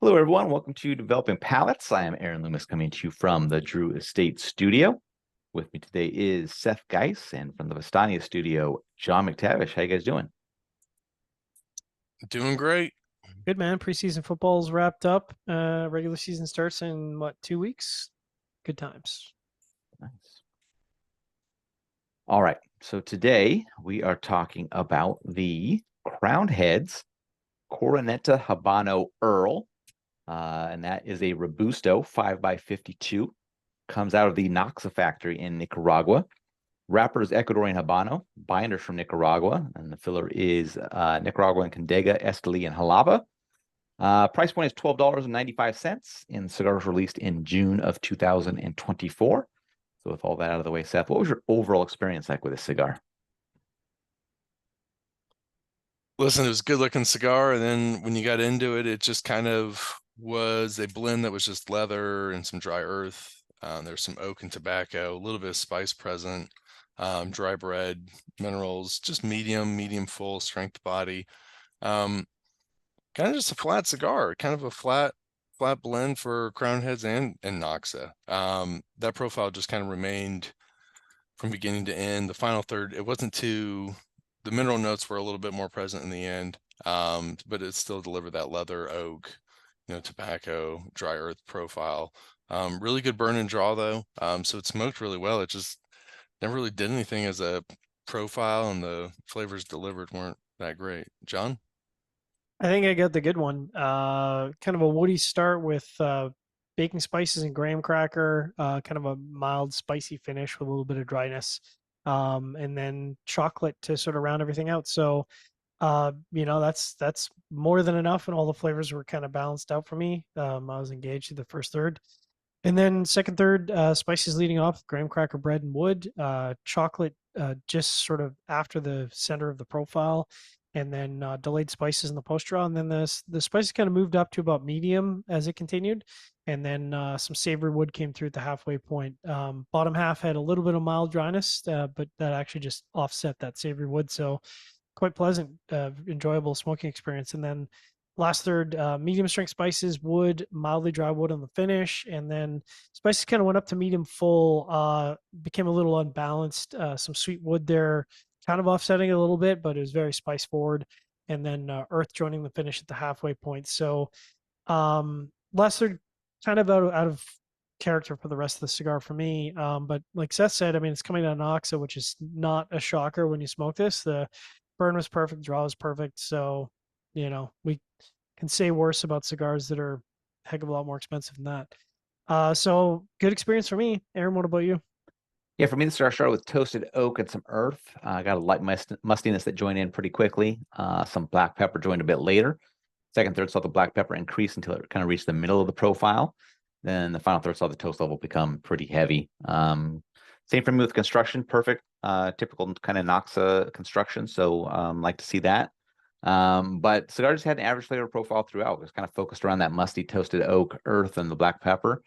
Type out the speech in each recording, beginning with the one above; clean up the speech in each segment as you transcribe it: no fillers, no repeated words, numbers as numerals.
Hello, everyone. Welcome to Developing Palates. I am Aaron Loomis coming to you from the Drew Estate Studio. With me today is Seth Geis, and from the Vistania Studio, John McTavish. How you guys doing? Doing great. Good, man. Preseason football's wrapped up. Regular season starts in what, 2 weeks? Good times. Nice. All right. So today we are talking about the Crowned Heads Coroneta Habano Earl. And that is a Robusto 5x52. Comes out of the Noxa factory in Nicaragua. Wrapper is Ecuadorian Habano. Binders from Nicaragua. And the filler is Nicaraguan Condega, Esteli, and Jalapa. Price point is $12.95, and the cigar was released in June of 2024. So with all that out of the way, Seth, what was your overall experience like with this cigar? Listen, it was a good looking cigar. And then when you got into it, it just kind of was a blend that was just leather and some dry earth. There's some oak and tobacco, a little bit of spice present, dry bread, minerals, just medium full strength body. Kind of just a flat cigar, kind of a flat blend for Crown Heads and Noxa. That profile just kind of remained from beginning to end. The final third, it wasn't too, the mineral notes were a little bit more present in the end, but it still delivered that leather, oak, tobacco, dry earth profile. Really good burn and draw though. So it smoked really well. It just never really did anything as a profile, and the flavors delivered weren't that great. John? I think I got the good one. Kind of a woody start with baking spices and graham cracker. Kind of a mild, spicy finish with a little bit of dryness, and then chocolate to sort of round everything out. So, that's more than enough, and all the flavors were kind of balanced out for me. I was engaged in the first third. And then second, third, spices leading off, graham cracker bread and wood, chocolate just sort of after the center of the profile, and then delayed spices in the post draw. And then the spices kind of moved up to about medium as it continued. And then some savory wood came through at the halfway point. Bottom half had a little bit of mild dryness, but that actually just offset that savory wood. So quite pleasant, enjoyable smoking experience. And then last third, medium strength spices, wood, mildly dry wood on the finish, and then spices kind of went up to medium full, became a little unbalanced. Some sweet wood there, kind of offsetting it a little bit, but it was very spice forward. And then earth joining the finish at the halfway point. So last third, kind of out of character for the rest of the cigar for me. But like Seth said, I mean, it's coming out of Noxa, which is not a shocker when you smoke this. The burn was perfect, draw was perfect. So, we can say worse about cigars that are a heck of a lot more expensive than that. So good experience for me. Aaron, what about you? Yeah, for me, the cigar started with toasted oak and some earth. I got a light mustiness that joined in pretty quickly. Some black pepper joined a bit later. Second, third saw the black pepper increase until it kind of reached the middle of the profile. Then the final third saw the toast level become pretty heavy. Same for me with construction, perfect, typical kind of Noxa construction. So like to see that. But cigar just had an average flavor profile throughout. It was kind of focused around that musty toasted oak, earth, and the black pepper.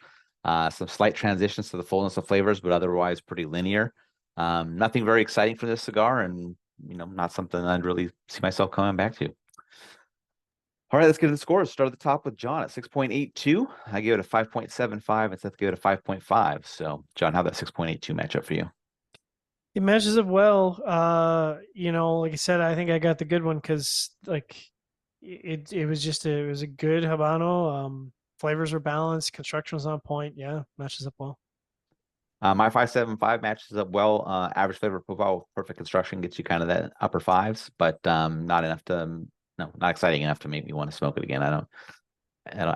Some slight transitions to the fullness of flavors, but otherwise pretty linear. Nothing very exciting for this cigar, and not something I'd really see myself coming back to. All right, let's get to the scores. Start at the top with John at 6.82. I gave it a 5.75, and Seth gave it a 5.5. So, John, how'd that 6.82 match up for you? It matches up well. Like I said, I think I got the good one because like it was just it was a good Habano. Flavors were balanced, construction was on point. Yeah, matches up well. My 5.75 matches up well. Average flavor profile with perfect construction gets you kind of that upper fives, but not enough to, no, not exciting enough to make me want to smoke it again. I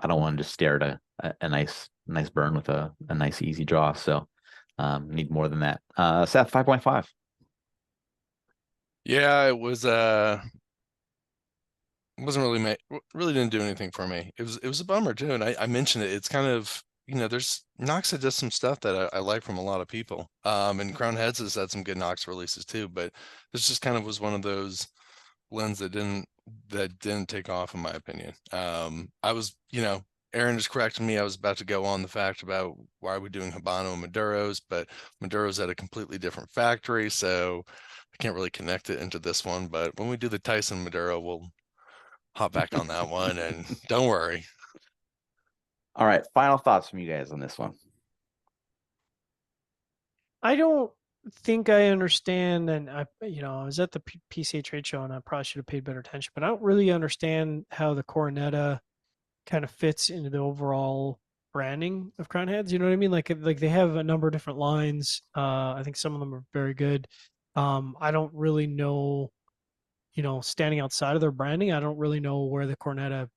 don't want to just stare at a nice burn with a nice easy draw. So need more than that. Seth, 5.5. Yeah, it was wasn't really didn't do anything for me. It was a bummer too, and I mentioned it. It's kind of, there's Noxa does some stuff that I like from a lot of people. And Crown Heads has had some good Nox releases too, but this just kind of was one of those blends that didn't take off in my opinion. I was, Aaron just corrected me. I was about to go on the fact about why are we doing Habano and Maduros, but Maduro's at a completely different factory, so I can't really connect it into this one. But when we do the Tyson Maduro, hop back on that one, and don't worry. All right, final thoughts from you guys on this one. I don't think I understand, and I was at the PCA trade show, and I probably should have paid better attention, but I don't really understand how the Coroneta kind of fits into the overall branding of Crown Heads. You know what I mean? Like they have a number of different lines. I think some of them are very good. I don't really know, standing outside of their branding, I don't really know where the Coroneta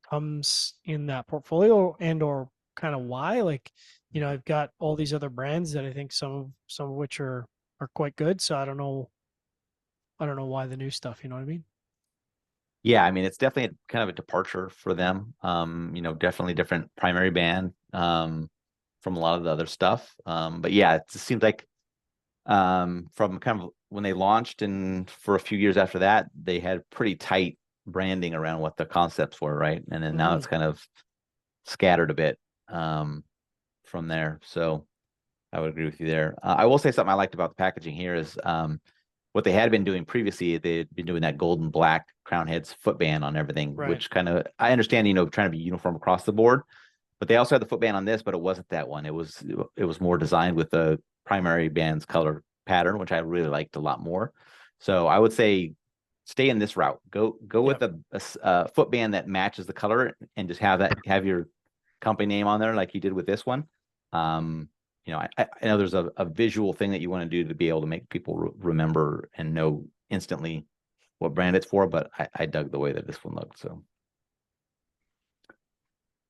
comes in that portfolio and or kind of why. Like, I've got all these other brands that I think some of which are quite good. So I don't know why the new stuff, you know what I mean? Yeah, I mean, it's definitely kind of a departure for them. Definitely different primary band from a lot of the other stuff. But yeah, it just seems like from kind of when they launched and for a few years after that, they had pretty tight branding around what the concepts were, right? And then now it's kind of scattered a bit from there. So I would agree with you there. I will say something I liked about the packaging here is what they had been doing previously. They'd been doing that golden black Crown Heads footband on everything, Right. which kind of, I understand, trying to be uniform across the board, but they also had the footband on this, but it wasn't that one. It was more designed with the primary band's color pattern, which I really liked a lot more. So I would say stay in this route. Go with a footband that matches the color and just have your company name on there like you did with this one. I know there's a visual thing that you want to do to be able to make people remember and know instantly what brand it's for, but I dug the way that this one looked. So,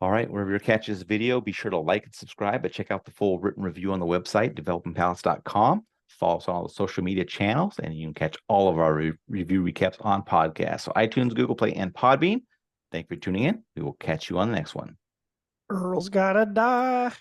all right, wherever you catch this video, be sure to like and subscribe, but check out the full written review on the website, developingpalates.com. Follow us on all the social media channels, and you can catch all of our review recaps on podcasts. So iTunes, Google Play, and Podbean. Thank you for tuning in. We will catch you on the next one. Earl's gotta die.